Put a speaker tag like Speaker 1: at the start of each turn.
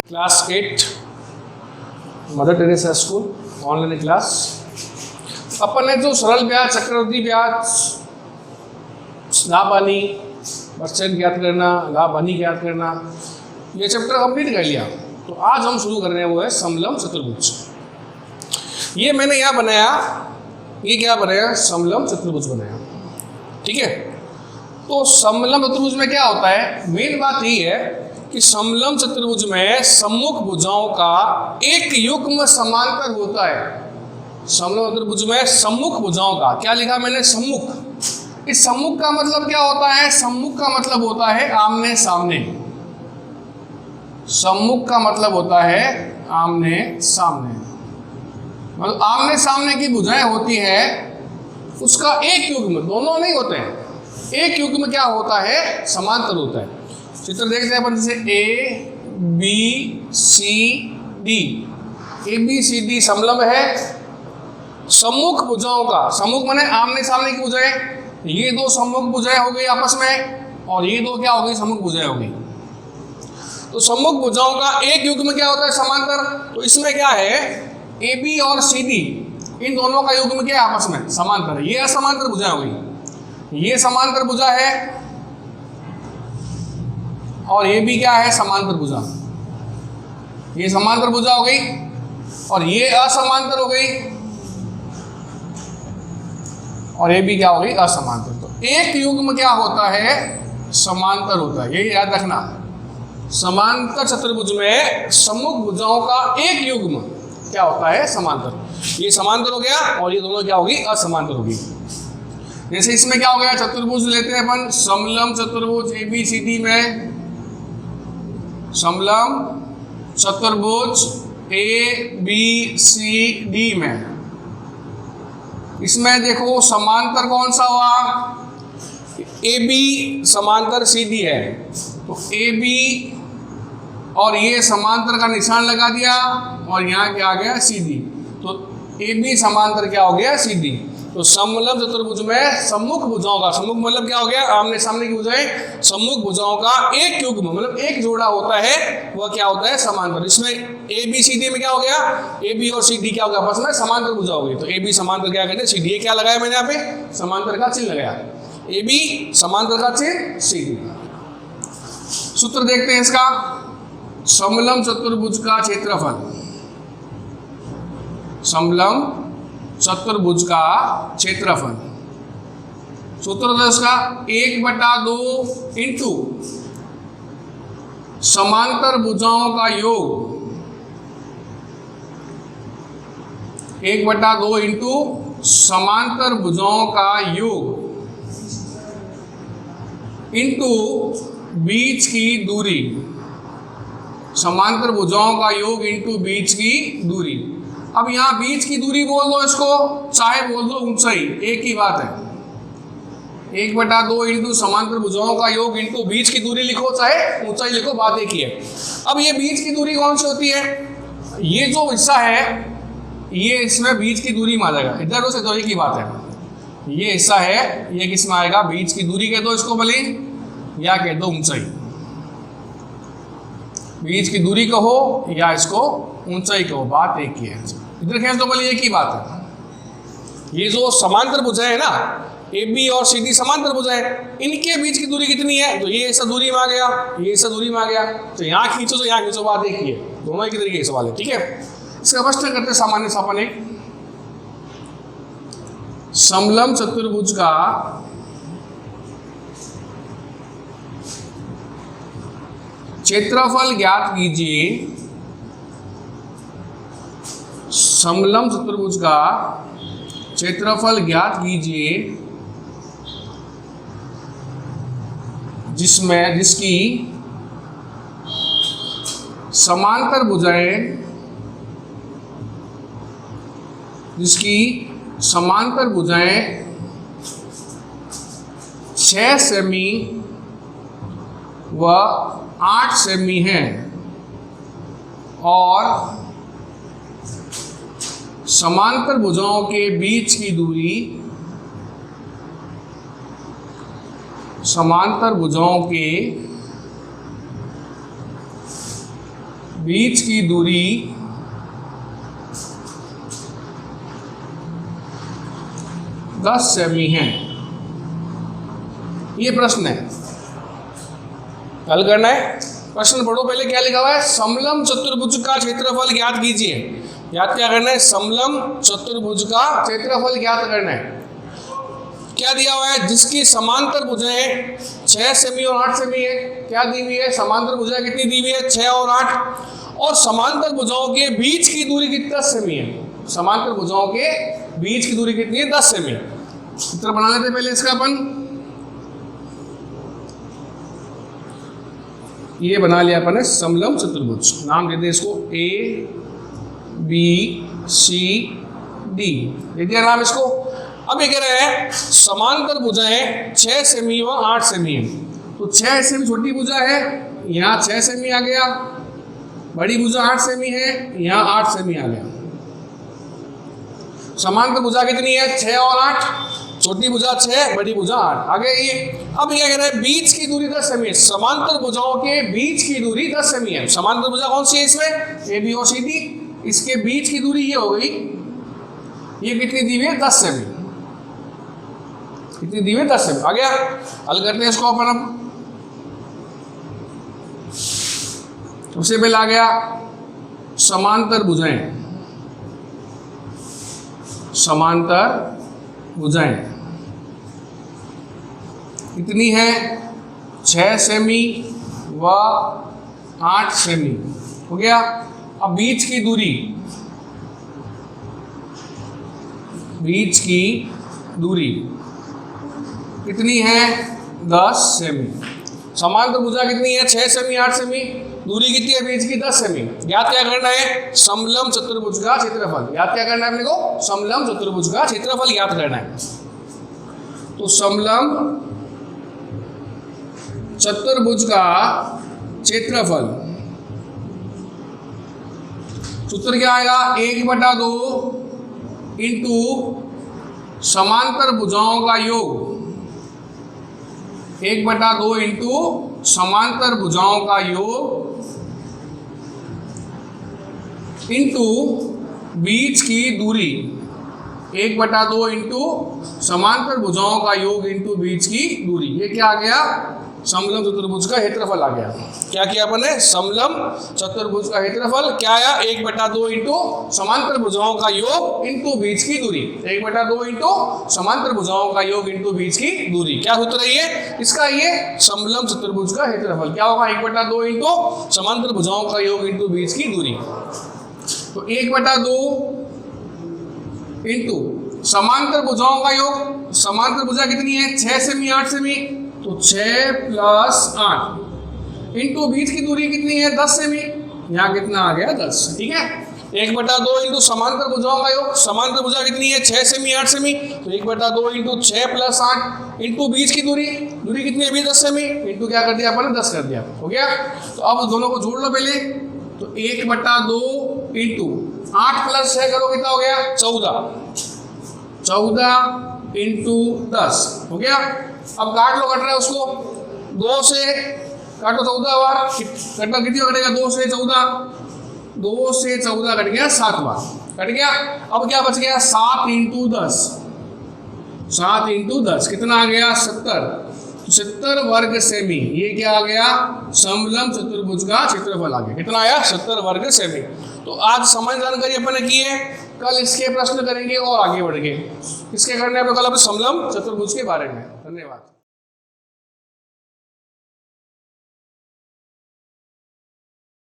Speaker 1: Class 8 Mother Teresa school online class. अपन ने जो सरल ब्याज, चक्रवृद्धि ब्याज, लाभ हानि, परसेंट ज्ञात करना, लाभ हानि ज्ञात करना, ये चैप्टर कंप्लीट कर लिया। तो आज हम शुरू कर रहे हैं वो है समलंब चतुर्भुज। ये मैंने यहाँ बनाया, ये क्या बनाया, समलंब चतुर्भुज बनाया। ठीक है, तो समलंब चतुर्भुज में क्या होता है, मेन बात यही है कि समलंब चतुर्भुज में सम्मुख भुजाओं का एक युग्म समांतर होता है। समलंब चतुर्भुज में सम्मुख भुजाओं का क्या लिखा मैंने, सम्मुख। इस सम्मुख का मतलब क्या होता है, सम्मुख का मतलब होता है आमने सामने। सम्मुख का मतलब होता है आमने सामने, मतलब आमने सामने की भुजाएं होती है, उसका एक युग्म, दोनों नहीं होते हैं, एक युग्म क्या होता है, समांतर होता है। चित्र देखते हैं अपन, जैसे A B C D, A B C D समलंब है। सम्मुख भुजाओं का, सम्मुख माने आमने सामने की भुजाएं, ये दो सम्मुख भुजाएं हो गई आपस में, और ये दो क्या हो गई, सम्मुख भुजाएं हो गई। तो सम्मुख भुजाओं का एक युग्म क्या होता है, समांतर। तो इसमें क्या है, ए बी और सी डी, इन दोनों का युग्म क्या है, आपस में समांतर है। ये असमांतर भुजा हो गई, ये समांतर भुजा है, और ये भी क्या है, समांतर भुजा। ये समांतर भुजा हो गई, और ये असमांतर हो गई, और ये भी क्या हो गई, असमांतर। तो एक युग्म क्या होता है, समांतर होता है, ये याद रखना। समांतर चतुर्भुज में सम्मुख भुजाओं का एक युग्म क्या होता है, समांतर। ये समांतर हो गया, और ये दोनों क्या होगी, असमांतर होगी। जैसे इसमें क्या हो गया, चतुर्भुज लेते हैं अपन, समलंब चतुर्भुज ए बी सी डी में, समलंब चतुर्भुज ए बी सी डी में, इसमें देखो समांतर कौन सा हुआ, ए बी समांतर सी डी है, तो ए बी और ये समांतर का निशान लगा दिया, और यहाँ क्या आ गया, सी डी। तो ए बी समांतर क्या हो गया, सी डी। तो समलंब चतुर्भुज में सम्मुख भुजाओं का, सम्मुख मतलब क्या हो गया, आमने सामने की भुजाएं, सम्मुख भुजाओं का एक युग्म मतलब एक जोड़ा होता है, वह क्या होता है, समांतर। इसमें ए बी सी डी में क्या हो गया, ए बी और सी डी क्या हो गया, आपस में समांतर भुजा हो गई। तो ए बी समांतर क्या कहते हैं, सी डी। ये क्या लगाया मैंने यहाँ पे, समांतर का चिन्ह लगाया, ए बी समांतर का चिन्ह, सी डी। सूत्र देखते हैं इसका, समलंब चतुर्भुज का क्षेत्रफल, समलंब चतुर्भुज का क्षेत्रफल, सूत्र है उसका 1/2 इंटू समांतर भुजाओं का योग, 1/2 इंटू समांतर भुजाओं का योग इंटू बीच की दूरी, समांतर भुजाओं का योग इंटू बीच की दूरी। अब यहाँ बीच की दूरी बोल दो इसको, चाहे बोल दो ऊंचाई, एक ही बात है। 1/2 इंटू समांतर भुजाओं का योग इंटू बीच की दूरी लिखो, चाहे ऊंचाई लिखो, बात एक ही है। अब ये बीच की दूरी कौन सी होती है, ये जो हिस्सा है, ये इसमें बीच की दूरी में आ जाएगा, इधर से तो एक ही बात है। ये हिस्सा है, ये किस में आएगा, बीच की दूरी कह दो इसको भले, या कह दो ऊंचाई। बीच की दूरी कहो या इसको ऊंचाई कहो, बात एक ही है। इधर खींच दो भले, एक ही बात है। ये जो समांतर भुजाएं है ना, ए बी और सी डी समांतर भुजाएं, इनके बीच की दूरी कितनी है, तो ये ऐसा दूरी में आ गया, ये ऐसा दूरी में आ गया, तो यहाँ खींचो तो यहाँ खींचो, बात एक ही है, दोनों एक तरीके के सवाल है। ठीक है, इसका प्रश्न करते सामान्य सापन एक, समलंब चतुर्भुज का क्षेत्रफल ज्ञात कीजिए। समलंब चतुर्भुज का क्षेत्रफल ज्ञात कीजिए जिसकी समांतर भुजाएं, जिसकी समांतर भुजाएं 6 सेमी व 8 सेमी है, और समांतर भुजाओं के बीच की दूरी, समांतर भुजाओं के बीच की दूरी दस सेमी है। ये प्रश्न है, हल करना है। प्रश्न पढ़ो पहले, क्या लिखा हुआ है? समलंब चतुर्भुज का क्षेत्रफल ज्ञात कीजिए। याद क्या करना है? समलंब चतुर्भुज का क्षेत्रफल ज्ञात करना है। क्या दिया हुआ है? जिसकी समांतर भुजाएं 6 सेमी और 8 सेमी है। क्या दी हुई है? समांतर भुजाएं कितनी दी हुई है? 6 और 8। और समांतर भुजाओं के बीच की दूरी कितनी? 10 सेमी है। समांतर भुजाओं के बीच की दूरी कितनी है? 10 सेमी। चित्र बना लेते पहले इसका अपन। ये बना लिया अपन ने समलंब चतुर्भुज। नाम देते इसको ए बी सी डी, दे दिया नाम इसको। अब ये कह रहे हैं समांतर भुजाएं 6 सेमी व 8 सेमी है। तो 6 सेमी छोटी भुजा है, यहाँ 6 सेमी आ गया। बड़ी भुजा 8 सेमी है, यहाँ 8 सेमी आ गया। समांतर भुजा कितनी है? 6 और 8। छोटी भुजा 6, बड़ी भुजा 8। आगे ये अब क्या कह रहे हैं? बीच की दूरी 10 सेमी है। समांतर भुजाओं के बीच की दूरी 10 सेमी है। समांतर भुजा कौन सी है इसमें? ए बी और सी डी। इसके बीच की दूरी ये हो गई, ये कितनी दी हुई है? 10 सेमी। कितनी दी हुई है? 10 सेमी। आ गया। हल करते हैं इसको अपन। अब सबसे पहले आ गया समांतर भुजाएं। समांतर भुजाएं कितनी है? 6 सेमी व 8 सेमी हो गया। अब बीच की दूरी, बीच की दूरी कितनी है? 10 सेमी। समांतर भुजा कितनी है? 6 सेमी 8 सेमी। दूरी कितनी है बीच की? 10 सेमी। याद क्या करना है? समलंब चतुर्भुज का क्षेत्रफल। याद क्या करना है अपने को? समलंब चतुर्भुज का क्षेत्रफल याद करना है। तो समलंब चतुर्भुज का क्षेत्रफल सूत्र क्या आएगा? 1/2 इंटू समांतर भुजाओं का योग। 1/2 इंटू समांतर भुजाओं का योग इंटू बीच की दूरी। 1/2 इंटू समांतर भुजाओं का योग इंटू बीच की दूरी। ये क्या आ गया? समलंब चतुर्भुज का क्षेत्रफल आ गया। क्या किया अपन ने? समलंब चतुर्भुज का क्षेत्रफल क्या आया? 1/2 इंटू समांतर भुजाओं का योग इंटू बीच की दूरी। 1/2 इंटू समांतर भुजाओं का योग इंटू बीच की दूरी। क्या सूत्र है ये इसका? ये समलंब चतुर्भुज का क्षेत्रफल क्या होगा? 1/2 इंटू समांतर भुजाओं का योग इंटू बीच की दूरी। तो 1/2 इंटू समांतर भुजाओं का योग। समांतर भुजा कितनी है? 6 सेमी 8 सेमी। तो 6 + 8 इंटू बीच की दूरी कितनी है? 10 सेमी। यहाँ कितना आ गया? 10। ठीक है। 1/2 इंटू समांतर भुजाओं का योग। समांतर भुजा कितनी है? 6 सेमी 8 सेमी। तो 1/2 इंटू 6 + 8 इंटू बीच की दूरी। दूरी कितनी है? 10 सेमी। इंटू क्या कर दिया अपन ने? 10 कर दिया। हो गया। तो अब दोनों को जोड़ लो पहले। तो 1/2 इंटू 8 + 6 करो, कितना हो गया? 14। 14 इंटू 10 हो गया। अब काट लो, कट रहा है उसको 2 से काटो 14 बार। कटना कितनी बार कटेगा? 2 से 14। 2 से 14 कट गया 7 बार। कट गया। अब क्या बच गया? 7 इंटू 10। 7 इंटू 10 कितना आ गया? 70। 70 वर्ग सेमी। ये क्या आ गया? समलंब चतुर्भुज का क्षेत्रफल आ गया। कितना आया? 70 वर्ग सेमी। तो आज सामान्य जानकारी अपन ने की है। कल इसके प्रश्न करेंगे और आगे बढ़ेंगे। इसके करने पर कल अपन समलंब चतुर्भुज के बारे में। धन्यवाद।